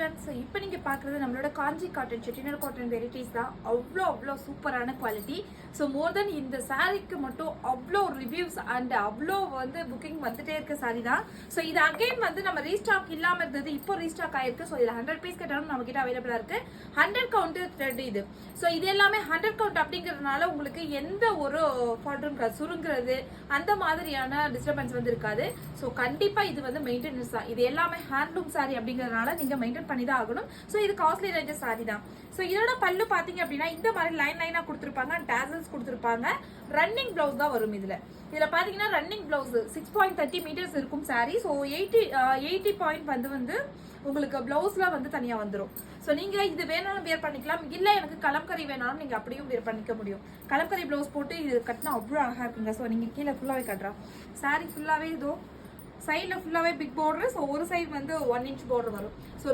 everyone. So இப்போ நீங்க பார்க்குறது நம்மளோட காஞ்சி காட்டன் செட்டிநாடு காட்டன் வெரைட்டிஸ் தான். அவ்வளோ சூப்பரான குவாலிட்டி. ஸோ மோர் தென் இந்த சாரீக்கு மட்டும் அவ்வளோ ரிவ்யூஸ் அண்ட் அவ்வளோ வந்து புக்கிங் வந்துட்டே இருக்க சாரி தான். ஸோ இது அகைன் வந்து நம்ம ரீஸ்டாக் இல்லாமல் இருந்தது, இப்போ ரீஸ்டாக் ஆயிருக்கு. ஸோ இதில் 100 பீஸ் கேட்டாலும் நம்ம கிட்ட அவைலபிளா இருக்கு. 100 கவுண்ட் த்ரெட் இது. ஸோ இது எல்லாமே 100 கவுண்ட் அப்படிங்கிறதுனால உங்களுக்கு எந்த ஒரு ஃபால்ட்டும் சுருங்குறது அந்த மாதிரியான டிஸ்டர்பன்ஸ் வந்து இருக்காது. ஸோ கண்டிப்பா இது வந்து மெயின்டெனன்ஸ் தான். இது எல்லாமே ஹேண்ட்லூம் சாரி அப்படிங்கறதுனால நீங்க மெயின்டைன் பண்ணி தான் ஆகணும். சோ இது காஸ்ட்லி ரேஞ்ச் சாரி தான். சோ இதோட பல்லு பாத்தீங்க அப்படின்னா இந்த மாதிரி லைனா கொடுத்திருப்பாங்க, டாசல்ஸ் கொடுத்திருப்பாங்க. ரன்னிங் பிளவுஸ் தான் வரும் இதுல. இதுல பாத்தீங்கன்னா ரன்னிங் பிளவுஸ் 6.30 மீட்டர்ஸ் இருக்கும் சாரி. சோ 80 பாயிண்ட் வந்து உங்களுக்கு பிளவுஸ்ல வந்து தனியா வந்துடும். சோ நீங்க இது வேணாலும் வேர் பண்ணிக்கலாம், இல்ல எனக்கு கலம்கரி வேணாலும் நீங்க அப்படியும் வேர் பண்ணிக்க முடியும். கலம்கரி பிளவுஸ் போட்டு இது கட்டினா அவ்வளவு அழகா இருக்குங்க. சோ நீங்க கீழே ஃபுல்லாவே கட்டுறோம், சாரி ஃபுல்லாவே இதோ சைட்ல ஃபுல்லாவே பிக் பார்டர். ஸோ ஒரு சைடு வந்து 1 இன்ச் பார்டர் வரும். ஸோ